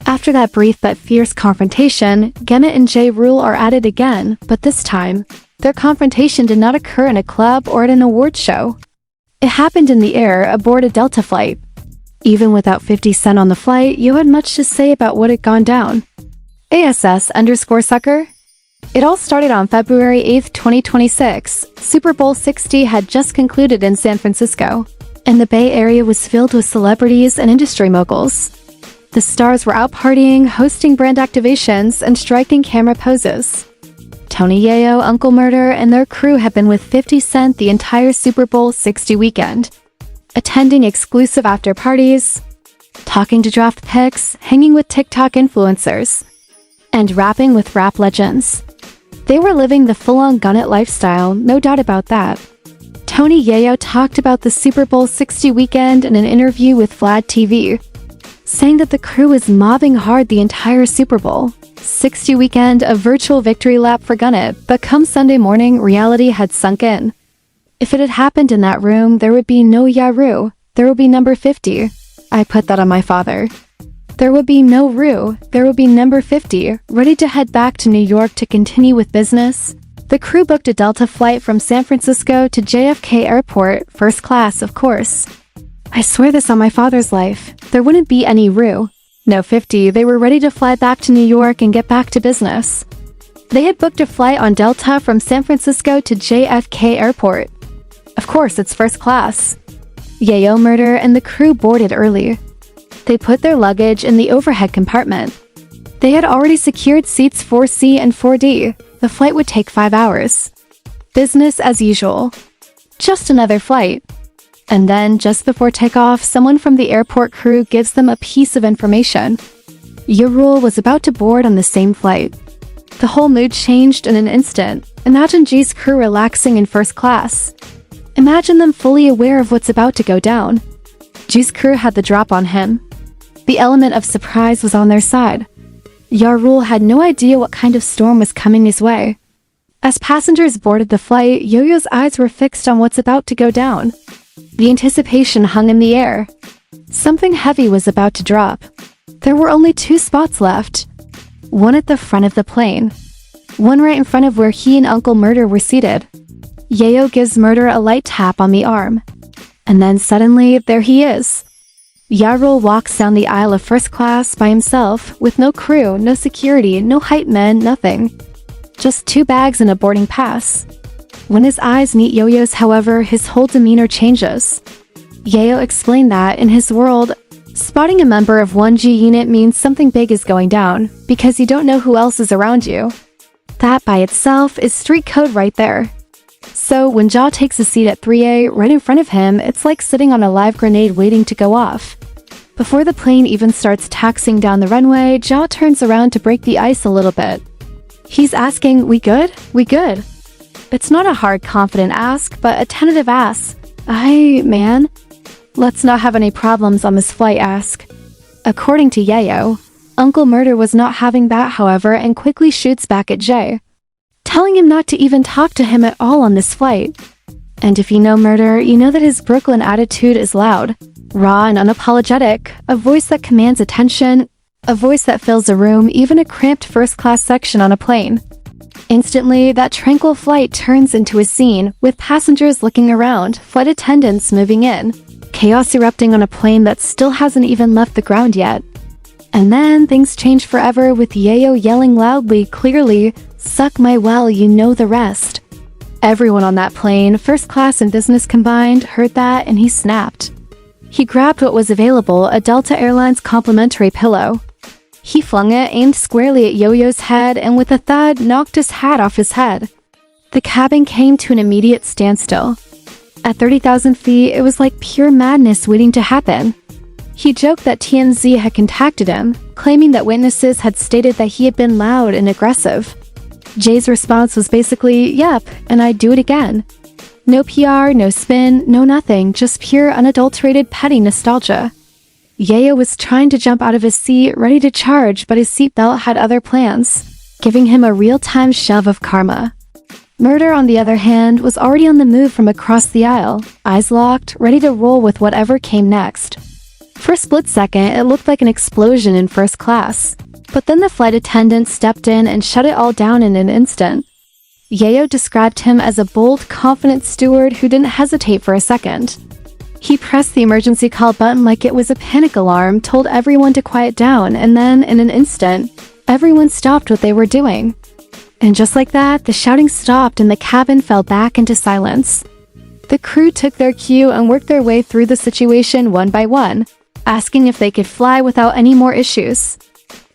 After that brief but fierce confrontation, Gemma and Jae-rul are at it again, but this time, their confrontation did not occur in a club or at an award show. It happened in the air aboard a Delta flight. Even without 50 Cent on the flight, Yo had much to say about what had gone down. ASS_sucker? It all started on February 8, 2026. Super Bowl 60 had just concluded in San Francisco, and the Bay Area was filled with celebrities and industry moguls. The stars were out partying, hosting brand activations, and striking camera poses. Tony Yayo, Uncle Murder, and their crew had been with 50 Cent the entire Super Bowl 60 weekend, attending exclusive after parties, talking to draft picks, hanging with TikTok influencers, and rapping with rap legends. They were living the full-on gun-it lifestyle, no doubt about that. Tony Yayo talked about the Super Bowl 60 weekend in an interview with Vlad TV, saying that the crew was mobbing hard the entire Super Bowl 60 weekend, a virtual victory lap for Gun-It, but come Sunday morning, reality had sunk in. If it had happened in that room, there would be no Yaru, there would be number 50. I put that on my father. There would be no Rue, there would be number 50, ready to head back to New York to continue with business. The crew booked a Delta flight from San Francisco to JFK Airport, first class, of course. I swear this on my father's life, there wouldn't be any Rue. No 50, they were ready to fly back to New York and get back to business. They had booked a flight on Delta from San Francisco to JFK Airport. Of course, it's first class. Yayo, Murder, and the crew boarded early. They put their luggage in the overhead compartment. They had already secured seats 4C and 4D. The flight would take 5 hours. Business as usual. Just another flight. And then, just before takeoff, someone from the airport crew gives them a piece of information. Yaru was about to board on the same flight. The whole mood changed in an instant. Imagine G's crew relaxing in first class. Imagine them fully aware of what's about to go down. G's crew had the drop on him. The element of surprise was on their side. Yaru had no idea what kind of storm was coming his way. As passengers boarded the flight, Yo-Yo's eyes were fixed on what's about to go down. The anticipation hung in the air. Something heavy was about to drop. There were only 2 spots left. One at the front of the plane. One right in front of where he and Uncle Murder were seated. Yayo gives Murder a light tap on the arm. And then suddenly, there he is. Yaru walks down the aisle of first class by himself, with no crew, no security, no hype men, nothing. Just 2 bags and a boarding pass. When his eyes meet Yo-Yo's, however, his whole demeanor changes. Yayo explained that, in his world, spotting a member of 1G unit means something big is going down, because you don't know who else is around you. That by itself is street code right there. So when Ja takes a seat at 3A right in front of him, it's like sitting on a live grenade waiting to go off. Before the plane even starts taxiing down the runway, Ja turns around to break the ice a little bit. He's asking, "We good? We good?" It's not a hard, confident ask, but a tentative ask. Man. Let's not have any problems on this flight ask. According to Yayo, Uncle Murder was not having that, however, and quickly shoots back at Jay, telling him not to even talk to him at all on this flight. And if you know Murder, you know that his Brooklyn attitude is loud, raw and unapologetic, a voice that commands attention, a voice that fills a room, even a cramped first-class section on a plane. Instantly, that tranquil flight turns into a scene, with passengers looking around, flight attendants moving in, chaos erupting on a plane that still hasn't even left the ground yet. And then things change forever with Yayo yelling loudly, clearly, "Suck my well, you know the rest." Everyone on that plane, first class and business combined, heard that and he snapped. He grabbed what was available, a Delta Airlines complimentary pillow. He flung it, aimed squarely at Yo-Yo's head, and with a thud, knocked his hat off his head. The cabin came to an immediate standstill. At 30,000 feet, it was like pure madness waiting to happen. He joked that TMZ had contacted him, claiming that witnesses had stated that he had been loud and aggressive. Jay's response was basically, "Yep, and I'd do it again." No PR, no spin, no nothing, just pure unadulterated petty nostalgia. Yayo was trying to jump out of his seat, ready to charge, but his seatbelt had other plans, giving him a real-time shove of karma. Murder, on the other hand, was already on the move from across the aisle, eyes locked, ready to roll with whatever came next. For a split second, it looked like an explosion in first class. But then the flight attendant stepped in and shut it all down in an instant. Yayo described him as a bold, confident steward who didn't hesitate for a second. He pressed the emergency call button like it was a panic alarm, told everyone to quiet down, and then, in an instant, everyone stopped what they were doing. And just like that, the shouting stopped and the cabin fell back into silence. The crew took their cue and worked their way through the situation one by one, asking if they could fly without any more issues.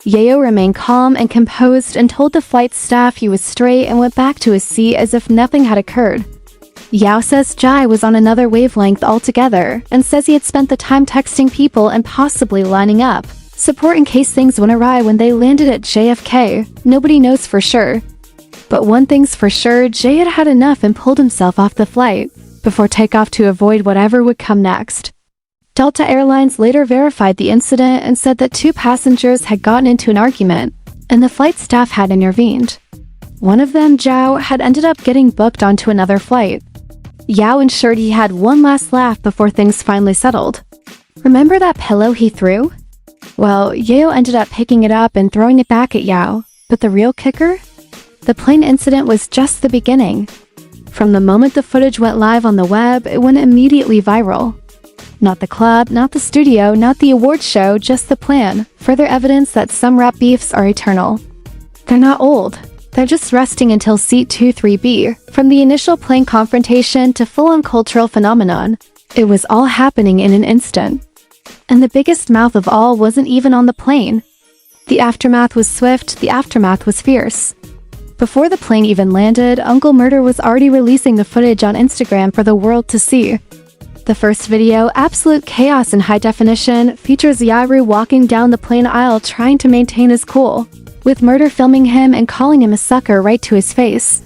Yayo remained calm and composed and told the flight staff he was straight and went back to his seat as if nothing had occurred. Yao says Jai was on another wavelength altogether and says he had spent the time texting people and possibly lining up support in case things went awry when they landed at JFK. Nobody knows for sure. But one thing's for sure, Jay had had enough and pulled himself off the flight before takeoff to avoid whatever would come next. Delta Airlines later verified the incident and said that 2 passengers had gotten into an argument, and the flight staff had intervened. One of them, Zhao, had ended up getting booked onto another flight. Yao ensured he had one last laugh before things finally settled. Remember that pillow he threw? Well, Yayo ended up picking it up and throwing it back at Yao, but the real kicker? The plane incident was just the beginning. From the moment the footage went live on the web, it went immediately viral. Not the club, not the studio, not the award show, just the plan. Further evidence that some rap beefs are eternal. They're not old. They're just resting until seat 23B. From the initial plane confrontation to full-on cultural phenomenon, it was all happening in an instant. And the biggest mouth of all wasn't even on the plane. The aftermath was swift, the aftermath was fierce. Before the plane even landed, Uncle Murder was already releasing the footage on Instagram for the world to see. The first video, Absolute Chaos in High Definition, features Yaru walking down the plane aisle trying to maintain his cool, with Murder filming him and calling him a sucker right to his face.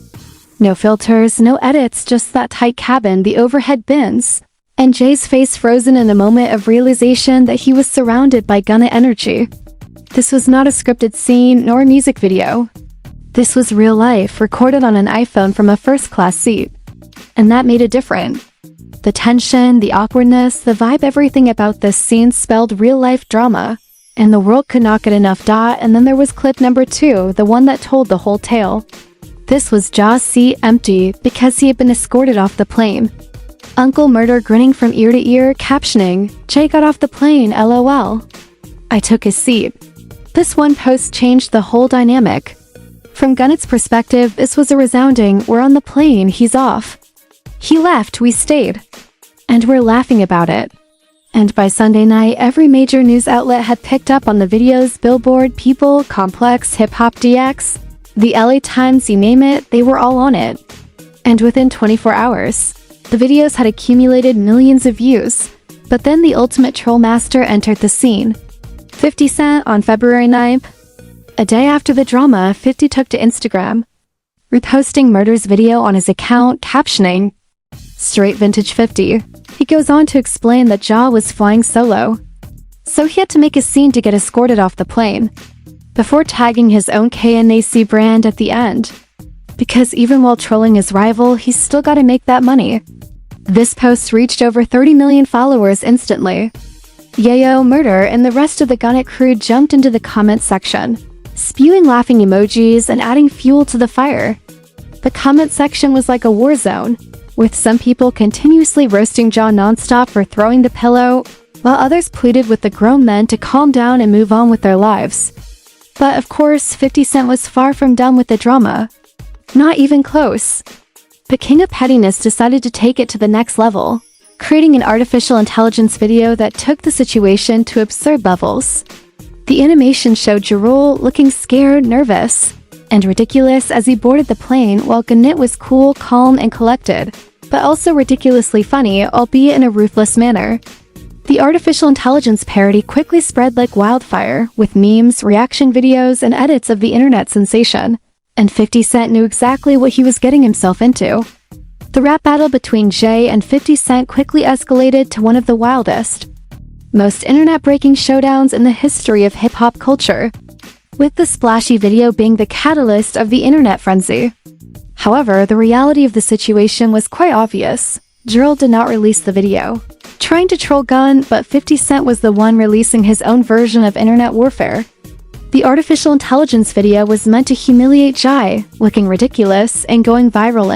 No filters, no edits, just that tight cabin, the overhead bins, and Jay's face frozen in a moment of realization that he was surrounded by Gunna energy. This was not a scripted scene nor a music video. This was real life, recorded on an iPhone from a first-class seat. And that made it different. The tension, the awkwardness, the vibe, everything about this scene spelled real-life drama. And the world could not get enough. And then there was clip number 2, the one that told the whole tale. This was Jaw's seat empty because he had been escorted off the plane. Uncle Murder grinning from ear to ear, captioning, "Jay got off the plane, LOL. I took his seat." This one post changed the whole dynamic. From Gunna's perspective, this was a resounding, "We're on the plane, he's off. He left, we stayed. And we're laughing about it." And by Sunday night, every major news outlet had picked up on the videos, Billboard, People, Complex, Hip Hop DX, the LA Times, you name it, they were all on it. And within 24 hours, the videos had accumulated millions of views. But then the ultimate troll master entered the scene. 50 Cent on February 9th. A day after the drama, 50 took to Instagram, reposting Murder's video on his account, captioning, "Straight vintage 50. He goes on to explain that Jaw was flying solo, so he had to make a scene to get escorted off the plane, before tagging his own KNAC brand at the end. Because even while trolling his rival, he's still gotta make that money. This post reached over 30 million followers instantly. Yayo, Murder, and the rest of the Gunnet crew jumped into the comment section, spewing laughing emojis and adding fuel to the fire. The comment section was like a war zone, with some people continuously roasting Jaw nonstop for throwing the pillow, while others pleaded with the grown men to calm down and move on with their lives. But of course, 50 Cent was far from done with the drama. Not even close. The King of Pettiness decided to take it to the next level, creating an artificial intelligence video that took the situation to absurd levels. The animation showed Jarul looking scared, nervous, and ridiculous as he boarded the plane, while Gunnet was cool, calm, and collected, but also ridiculously funny, albeit in a ruthless manner. The artificial intelligence parody quickly spread like wildfire, with memes, reaction videos, and edits of the internet sensation. And 50 Cent knew exactly what he was getting himself into. The rap battle between Jay and 50 Cent quickly escalated to one of the wildest, most internet-breaking showdowns in the history of hip-hop culture, with the splashy video being the catalyst of the internet frenzy. However, the reality of the situation was quite obvious. Jarrell did not release the video. trying to troll Gun, but 50 Cent was the one releasing his own version of internet warfare. The artificial intelligence video was meant to humiliate Jai, looking ridiculous and going viral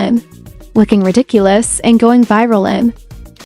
in.